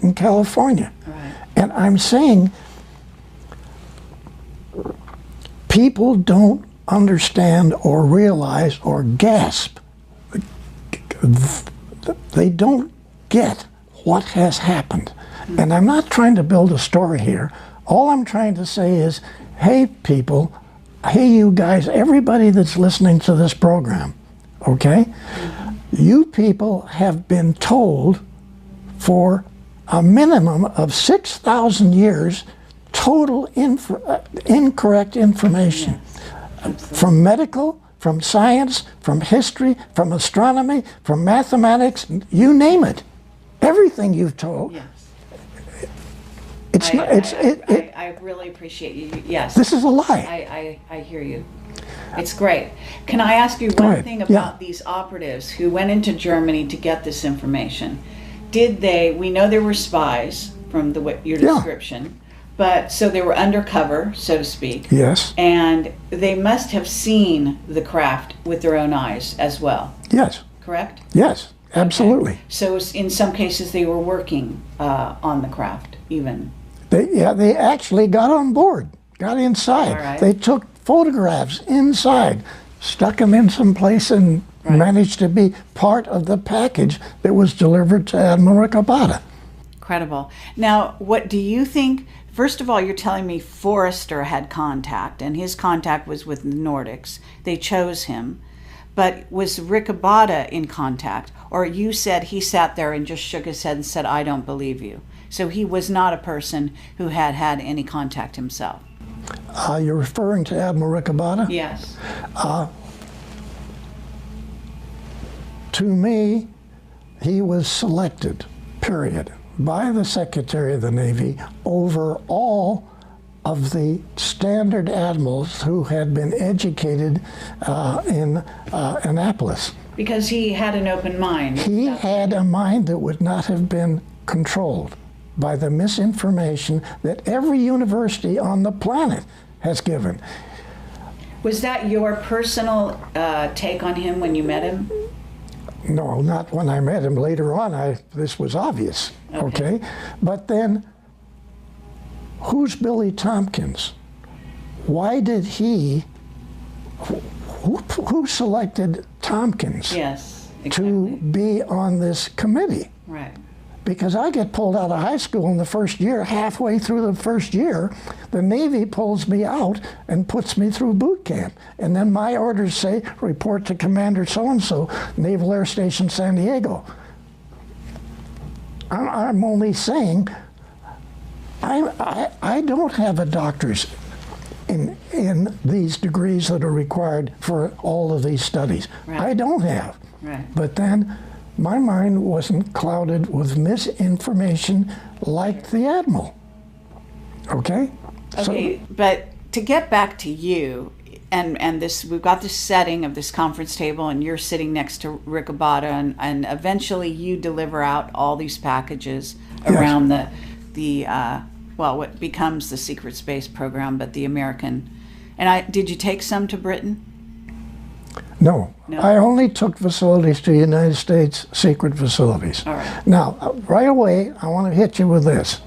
in California. Right. And I'm saying people don't understand or realize or gasp. They don't get what has happened. And I'm not trying to build a story here. All I'm trying to say is, hey people, hey you guys, everybody that's listening to this program, okay? You people have been told for a minimum of 6,000 years total incorrect information. From medical, from science, from history, from astronomy, from mathematics, you name it. Everything you've told. Yes. I really appreciate you. Yes. This is a lie. I hear you. It's great. Can I ask you one thing about these operatives who went into Germany to get this information? Did they, we know they were spies from your description, but so they were undercover, so to speak. Yes. And they must have seen the craft with their own eyes as well. Yes. Correct? Yes, absolutely. Okay. So in some cases they were working on the craft even. They actually got on board, got inside. All right. They took photographs inside, stuck them in some place, and managed to be part of the package that was delivered to Admiral Ricobata. Incredible. Now, what do you think? First of all, you're telling me Forrester had contact, and his contact was with the Nordics. They chose him. But was Ricobata in contact? Or you said he sat there and just shook his head and said, I don't believe you. So he was not a person who had had any contact himself. You're referring to Admiral Ricobata? Yes. To me, he was selected, period, by the Secretary of the Navy over all of the standard admirals who had been educated in Annapolis. Because he had an open mind. He had a mind that would not have been controlled by the misinformation that every university on the planet has given. Was that your personal take on him when you met him? No, not when I met him. Later on, this was obvious, okay? But then, who's Billy Tompkins? Why did who selected Tompkins to be on this committee? Right. Because I get pulled out of high school in the first year, halfway through the first year, the Navy pulls me out and puts me through boot camp. And then my orders say, report to Commander so-and-so, Naval Air Station San Diego. I'm only saying, I don't have a doctor's in these degrees that are required for all of these studies. Right. I don't have. Right. But then, my mind wasn't clouded with misinformation like the Admiral. Okay? Okay, but to get back to you, and this, we've got this setting of this conference table, and you're sitting next to Ricobata, and eventually you deliver out all these packages around well, what becomes the secret space program, but the American. And did you take some to Britain? No. I only took facilities to United States secret facilities. All right. Now, right away, I want to hit you with this,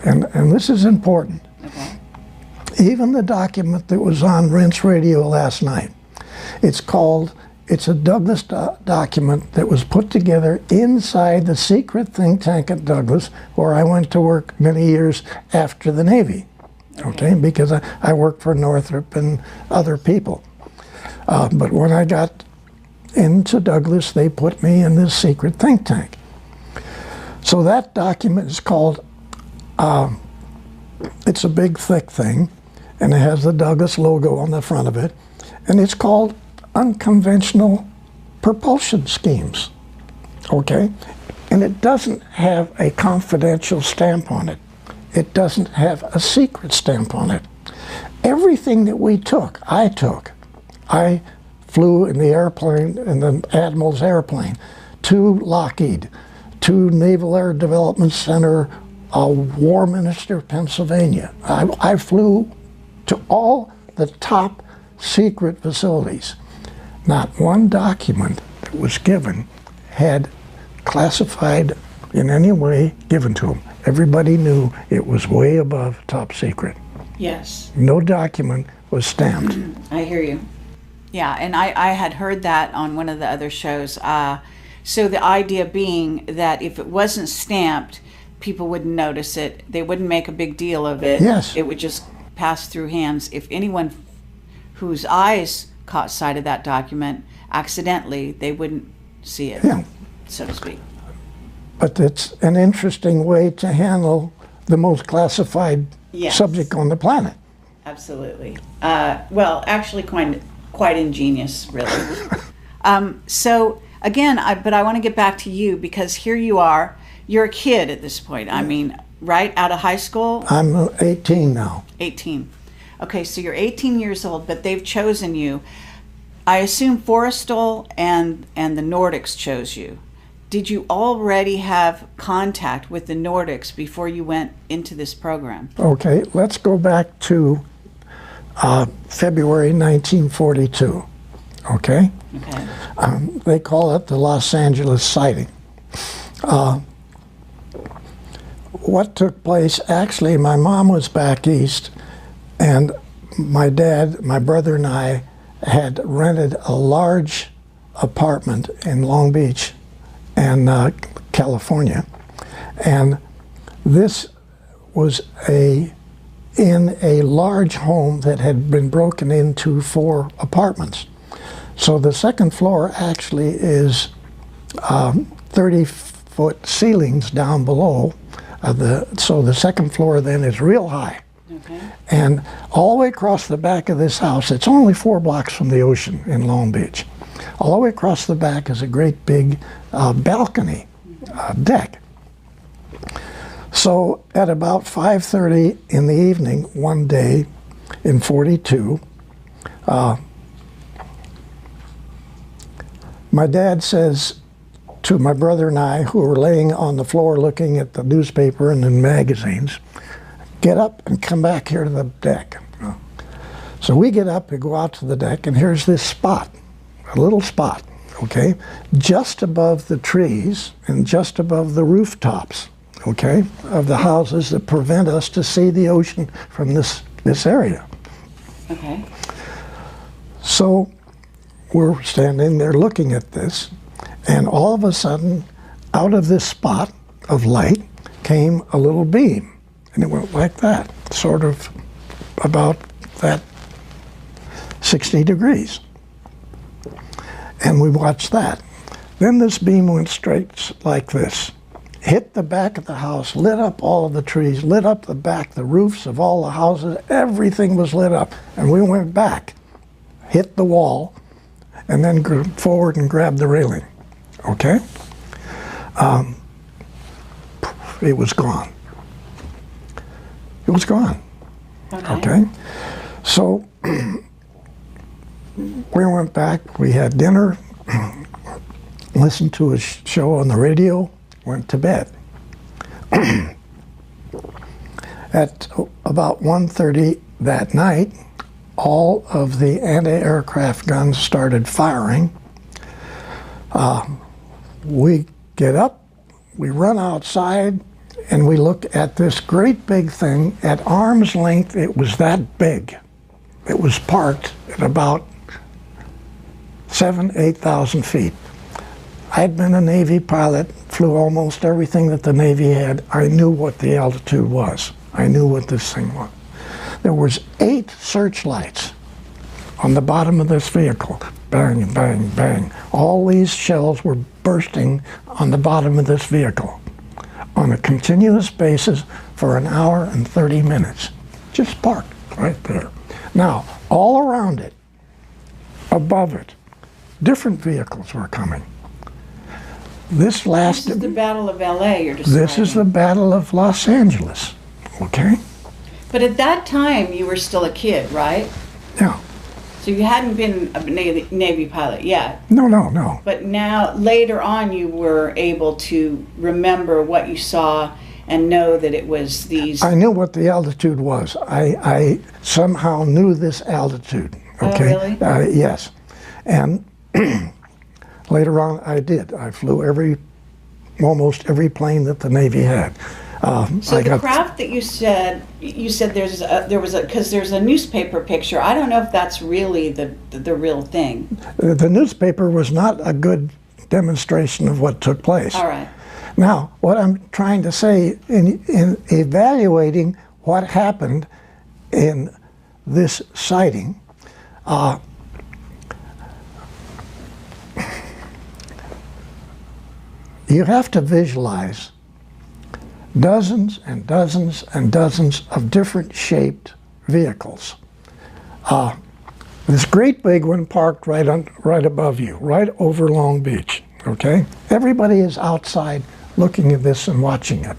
and this is important. Okay. Even the document that was on Rinse Radio last night, it's a Douglas document that was put together inside the secret think tank at Douglas, where I went to work many years after the Navy, okay? Because I worked for Northrop and other people. But when I got into Douglas, they put me in this secret think tank. So that document is called, it's a big thick thing, and it has the Douglas logo on the front of it, and it's called Unconventional Propulsion Schemes, okay? And it doesn't have a confidential stamp on it. It doesn't have a secret stamp on it. Everything that we took, I took. I flew in the airplane, in the Admiral's airplane, to Lockheed, to Naval Air Development Center, Warminster, Pennsylvania. I flew to all the top secret facilities. Not one document that was given had classified in any way given to them. Everybody knew it was way above top secret. Yes. No document was stamped. I hear you. Yeah, and I had heard that on one of the other shows. So the idea being that if it wasn't stamped, people wouldn't notice it. They wouldn't make a big deal of it. Yes. It would just pass through hands. If anyone whose eyes caught sight of that document accidentally, they wouldn't see it, Yeah. so to speak. But it's an interesting way to handle the most classified Yes. subject on the planet. Absolutely. Well, actually, quite ingenious, really. So again, but I want to get back to you, because here you are. You're a kid at this point. I mean, right out of high school. I'm 18 now. 18. Okay, so you're 18 years old, but they've chosen you. I assume Forrestal and the Nordics chose you. Did you already have contact with the Nordics before you went into this program? Okay, let's go back to February 1942. Okay? Okay. They call it the Los Angeles sighting. What took place, actually, my mom was back east, and my dad, my brother, and I had rented a large apartment in Long Beach and California. And this was in a large home that had been broken into 4 apartments. So the second floor actually is 30-foot ceilings down below. So the second floor then is real high. Okay. And all the way across the back of this house, it's only 4 blocks from the ocean in Long Beach. All the way across the back is a great big balcony deck. So at about 5:30 in the evening one day in 42, my dad says to my brother and I, who were laying on the floor looking at the newspaper and the magazines, "Get up and come back here to the deck." So we get up and go out to the deck, and here's this spot, a little spot, okay, just above the trees and just above the rooftops, okay, of the houses that prevent us to see the ocean from this area. Okay. So we're standing there looking at this, and all of a sudden, out of this spot of light came a little beam, and it went like that, sort of about that 60 degrees. And we watched that. Then this beam went straight like this, hit the back of the house, lit up all of the trees, lit up the back, the roofs of all the houses, everything was lit up. And we went back, hit the wall, and then forward and grabbed the railing, okay? It was gone. It was gone, okay? So we went back, we had dinner, listened to a show on the radio, went to bed. At about 1:30 that night, all of the anti-aircraft guns started firing. We get up, we run outside, and we look at this great big thing. At arm's length, it was that big. It was parked at about 8,000 feet. I'd been a Navy pilot, flew almost everything that the Navy had. I knew what the altitude was. I knew what this thing was. There was 8 searchlights on the bottom of this vehicle. Bang, bang, bang. All these shells were bursting on the bottom of this vehicle on a continuous basis for an hour and 30 minutes. Just parked right there. Now, all around it, above it, different vehicles were coming. This lasted. This is the Battle of LA you're describing. This is the Battle of Los Angeles, okay? But at that time, you were still a kid, right? Yeah. So you hadn't been a Navy pilot yet. No. But now, later on, you were able to remember what you saw and know that it was these... I knew what the altitude was. I somehow knew this altitude, okay? Oh, really? Yes. And later on, I did. I flew every almost every plane that the Navy had. So the craft that you said there was because there's a newspaper picture. I don't know if that's really the real thing. The newspaper was not a good demonstration of what took place. All right. Now, what I'm trying to say in evaluating what happened in this sighting, you have to visualize dozens and dozens and dozens of different shaped vehicles. This great big one parked right above you, right over Long Beach, okay? Everybody is outside looking at this and watching it.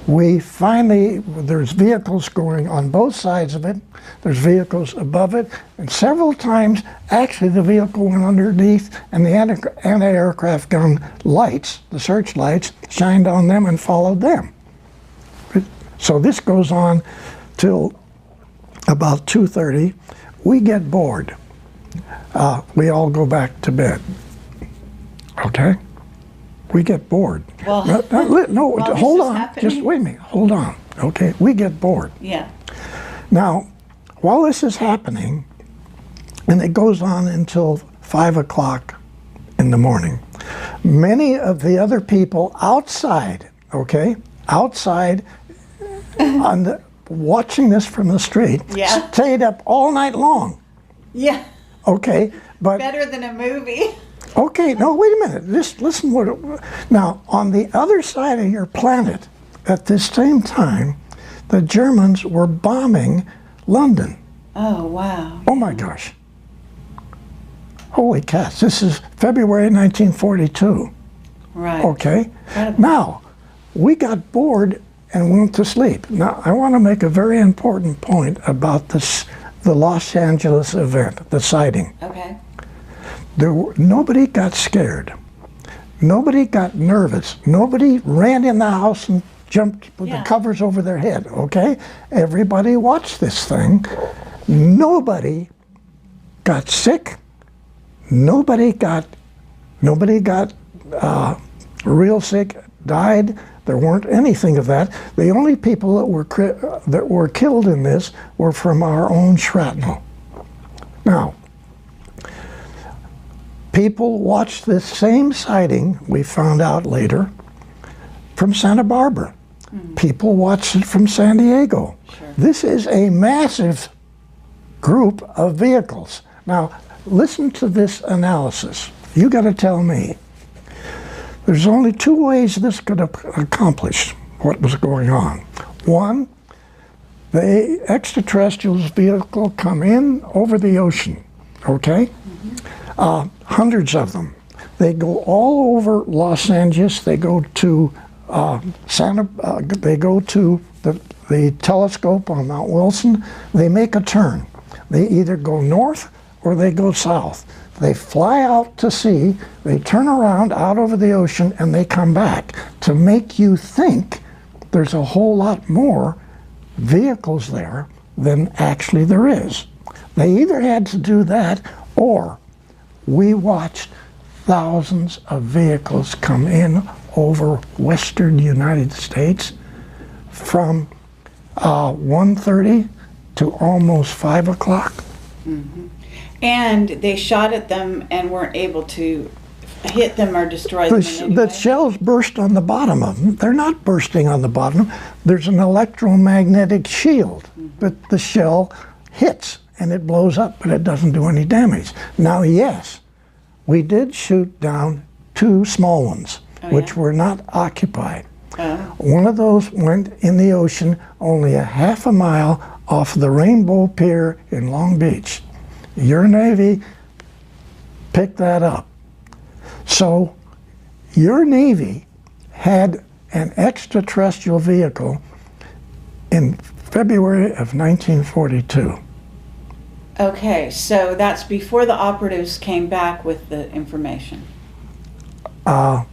There's vehicles going on both sides of it, there's vehicles above it, and several times, actually the vehicle went underneath and the anti-aircraft gun lights, the searchlights, shined on them and followed them. So this goes on till about 2:30. We get bored. We all go back to bed. Okay? We get bored. Well, no, hold on. Happening? Just wait a minute. Hold on. Okay? We get bored. Yeah. Now, while this is happening, and it goes on until 5 o'clock in the morning, many of the other people outside, okay, outside watching this from the street, yeah, stayed up all night long. Yeah. Okay, but better than a movie. Okay, no, wait a minute. Just listen now, on the other side of your planet, at this same time, the Germans were bombing London. Oh, wow. Oh my gosh. Holy cats, this is February 1942. Right. Okay? Now, we got bored and went to sleep. Now, I want to make a very important point about the Los Angeles event, the sighting. Okay. Nobody got scared. Nobody got nervous. Nobody ran in the house and jumped with the covers over their head, okay? Everybody watched this thing. Nobody got sick. Nobody got real sick, died. There weren't anything of that. The only people that were killed in this were from our own shrapnel. Now, people watched this same sighting, we found out later, from Santa Barbara. Mm-hmm. People watched it from San Diego. Sure. This is a massive group of vehicles. Now, listen to this analysis. You got to tell me. There's only two ways this could accomplish what was going on. One, the extraterrestrials vehicle come in over the ocean, okay? Mm-hmm. Hundreds of them. They go all over Los Angeles. They go to they go to the telescope on Mount Wilson. They make a turn. They either go north or they go south. They fly out to sea, they turn around out over the ocean, and they come back to make you think there's a whole lot more vehicles there than actually there is. They either had to do that, or we watched thousands of vehicles come in over western United States from 1:30 to almost 5 o'clock. Mm-hmm. And they shot at them and weren't able to hit them or destroy them in any way? The shells burst on the bottom of them. They're not bursting on the bottom. There's an electromagnetic shield, but the shell hits and it blows up, but it doesn't do any damage. Now, yes, we did shoot down two small ones, which were not occupied. One of those went in the ocean only a half a mile off the Rainbow Pier in Long Beach. Your Navy picked that up. So your Navy had an extraterrestrial vehicle in February of 1942. Okay, so that's before the operatives came back with the information. Because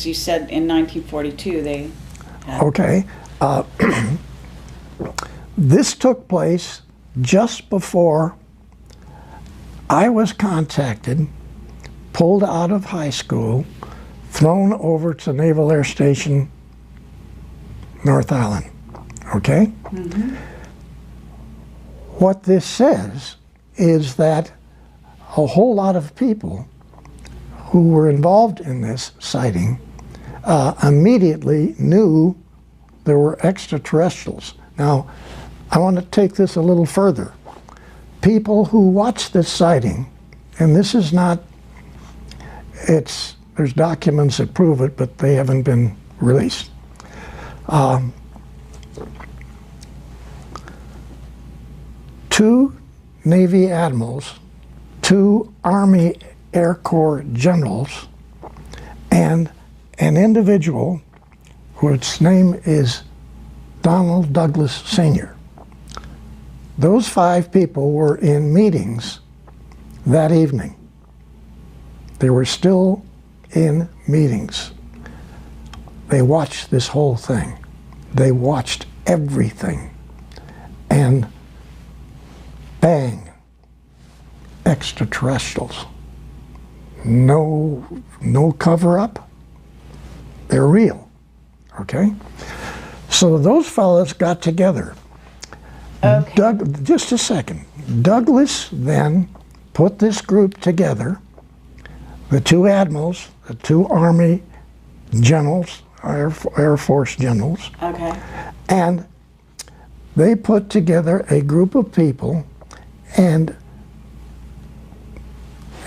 you said in 1942 they had... Okay. This took place just before I was contacted pulled out of high school, thrown over to Naval Air Station, North Island. Okay? Mm-hmm. What this says is that a whole lot of people who were involved in this sighting immediately knew there were extraterrestrials. Now, I want to take this a little further. People who watched this sighting, and this is not, there's documents that prove it, but they haven't been released. Two Navy admirals, two Army Air Corps generals, and an individual whose name is Donald Douglas Sr. Those 5 people were in meetings that evening. They were still in meetings. They watched this whole thing. They watched everything. And bang, extraterrestrials. No cover-up. They're real, okay? So those fellows got together. Okay. Just a second. Douglas then put this group together, the 2 admirals, the 2 Army generals, Air Force generals, Okay. and they put together a group of people and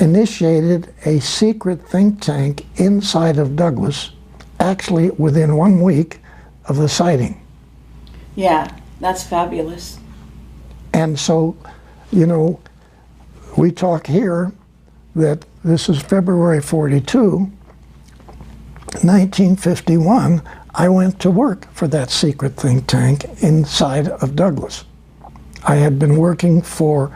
initiated a secret think tank inside of Douglas, actually within 1 week of the sighting. Yeah, that's fabulous. And so, you know, we talk here that this is February 42, 1951, I went to work for that secret think tank inside of Douglas. I had been working for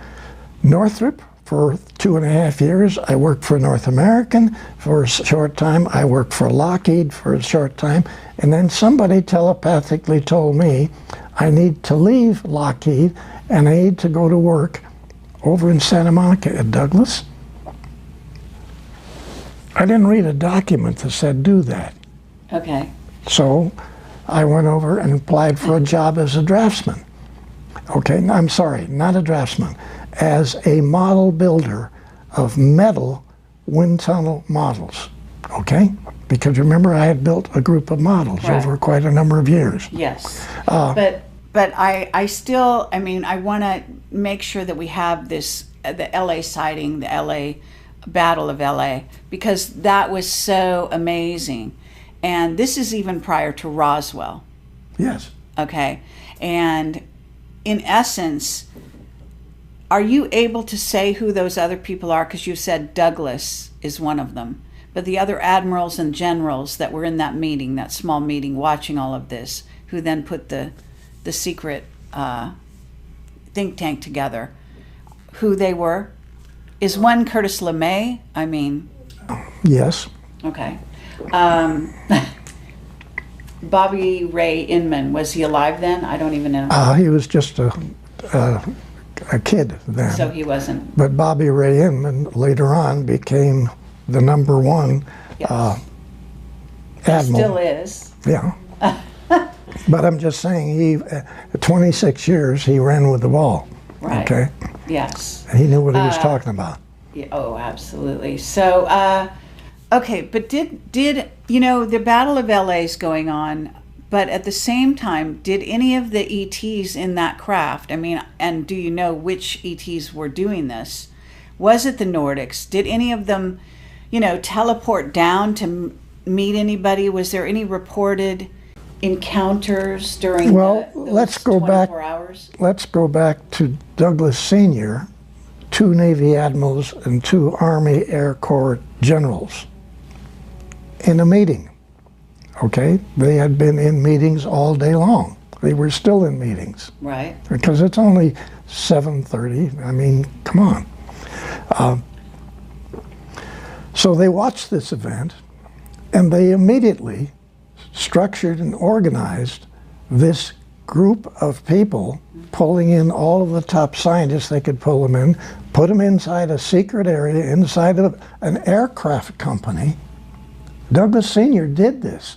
Northrop for 2.5 years. I worked for North American for a short time. I worked for Lockheed for a short time. And then somebody telepathically told me I need to leave Lockheed and I need to go to work over in Santa Monica at Douglas. I didn't read a document that said do that. Okay. So I went over and applied for a job as a draftsman. Okay, I'm sorry, not a draftsman, as a model builder of metal wind tunnel models. Okay? Because remember, I had built a group of models Right. over quite a number of years. Yes. But I still, I mean, I want to make sure that we have this, the LA sighting, the LA Battle of LA, because that was so amazing. And this is even prior to Roswell. Yes. Okay. And in essence, are you able to say who those other people are? Because you said Douglas is one of them. But the other admirals and generals that were in that meeting, that small meeting, watching all of this, who then put the secret think tank together, who they were? Is one Curtis LeMay? I mean... Yes. Okay. Bobby Ray Inman, was he alive then? I don't even know. He was just a kid then. So he wasn't. But Bobby Ray Inman later on became the #1 Yes. admiral. Still is. Yeah. But I'm just saying, he, 26 years, he ran with the ball. Right. Okay? Yes. And he knew what he was talking about. Yeah, oh, absolutely. So, okay, but did you know, the Battle of LA is going on, but at the same time, did any of the ETs in that craft, I mean, and do you know which ETs were doing this? Was it the Nordics? Did any of them, you know, teleport down to meet anybody? Was there any reported encounters during those let's go 24 hours? Let's go back to Douglas Sr., 2 Navy admirals and 2 Army Air Corps generals in a meeting. Okay? They had been in meetings all day long. They were still in meetings. Right. Because it's only 7:30. I mean, come on. So they watched this event, and they immediately structured and organized this group of people, pulling in all of the top scientists they could pull them in, put them inside a secret area, inside of an aircraft company. Douglas Sr. did this,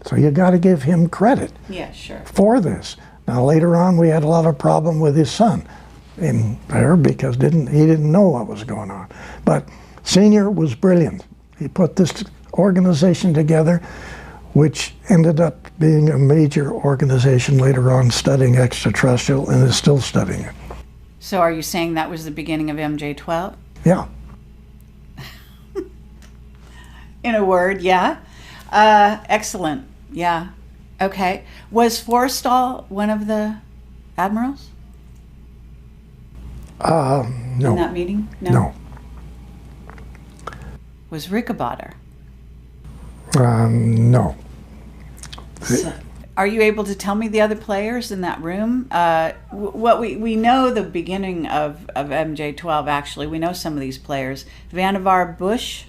so you got to give him credit Yeah, sure. for this. Now later on, we had a lot of problem with his son in there because he didn't know what was going on. But Sr. was brilliant. He put this organization together, which ended up being a major organization later on, studying extraterrestrial, and is still studying it. So are you saying that was the beginning of MJ-12? Yeah. In a word, yeah. Excellent. Yeah. Okay. Was Forrestal one of the admirals in No. that meeting? No. Was Rickabader? No. So, are you able to tell me the other players in that room? What we know the beginning of MJ-12, actually. We know some of these players. Vannevar Bush?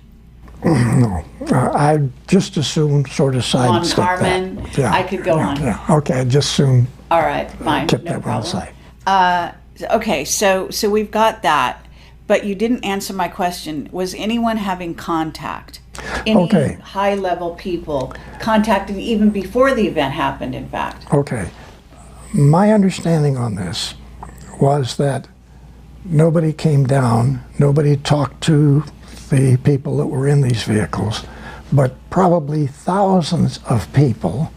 No. I just assume sort of Von sidestep Karman? that. Yeah. I could go on. Yeah. Okay, I just assume All right, fine. kept No that one problem. aside. Okay, so we've got that, but you didn't answer my question. Was anyone having contact? Any Okay. high-level people contacted even before the event happened, in fact? Okay. My understanding on this was that nobody came down, nobody talked to the people that were in these vehicles, but probably thousands of people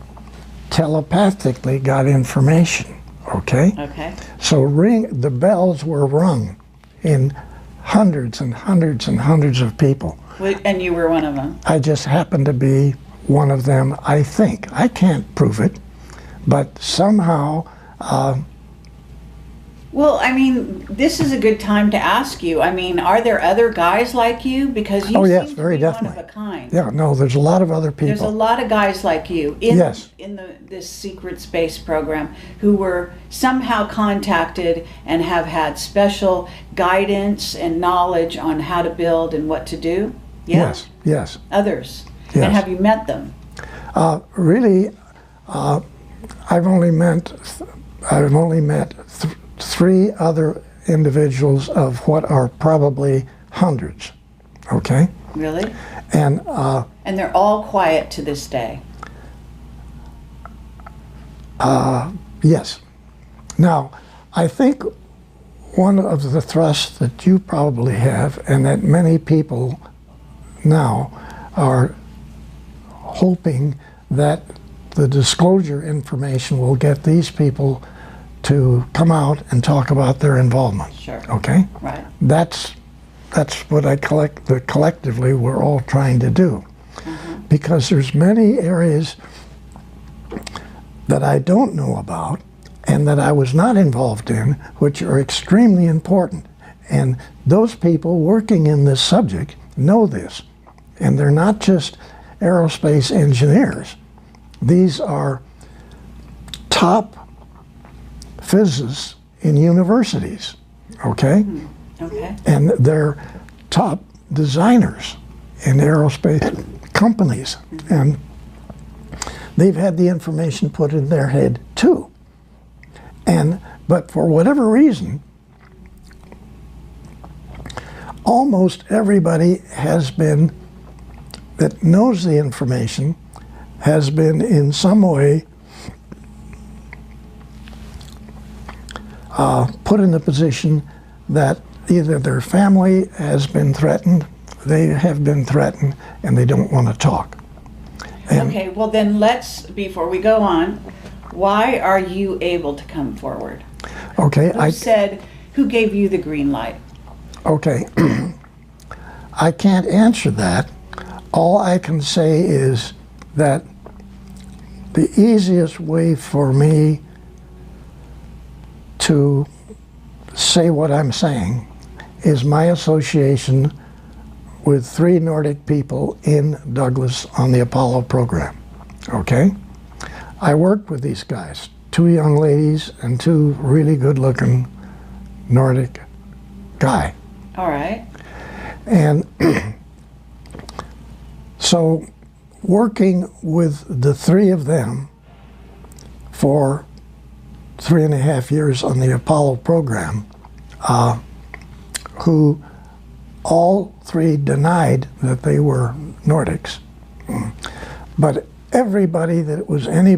telepathically got information, okay? Okay. So the bells were rung in hundreds and hundreds and hundreds of people. And you were one of them? I just happened to be one of them, I think. I can't prove it, but somehow, Well, I mean, this is a good time to ask you. I mean, are there other guys like you? Because you Oh, yes, seem very to be definitely. one of a kind. yeah, no, there's a lot of other There's a people. lot of guys like you in Yes. this secret space program who were somehow contacted and have had special guidance and knowledge on how to build and what to do. Yeah? Yes, yes. Others. Yes. And have you met them? Really, I've only met three other individuals of what are probably hundreds, okay? Really? And And they're all quiet to this day. yes. Now, I think one of the thrusts that you probably have, and that many people now are hoping that the disclosure information will get these people to come out and talk about their involvement. Sure. Okay? Right. That's what collectively we're all trying to do. Because there's many areas that I don't know about and that I was not involved in, which are extremely important. And those people working in this subject know this. And they're not just aerospace engineers. These are top physicists in universities, okay? Okay. And they're top designers in aerospace companies. And they've had the information put in their head too. But for whatever reason, almost everybody that knows the information has been in some way put in a position that either their family has been threatened, they have been threatened, and they don't want to talk. And Okay, well then before we go on, why are you able to come forward? okay, Who gave you the green light? okay, I can't answer that. All I can say is that the easiest way for me to say what I'm saying is my association with 3 Nordic people in Douglas on the Apollo program, okay? I worked with these guys, 2 young ladies and 2 really good-looking Nordic guy. All right. And so working with the 3 of them for 3.5 years on the Apollo program who all three denied that they were Nordics. But everybody that was anybody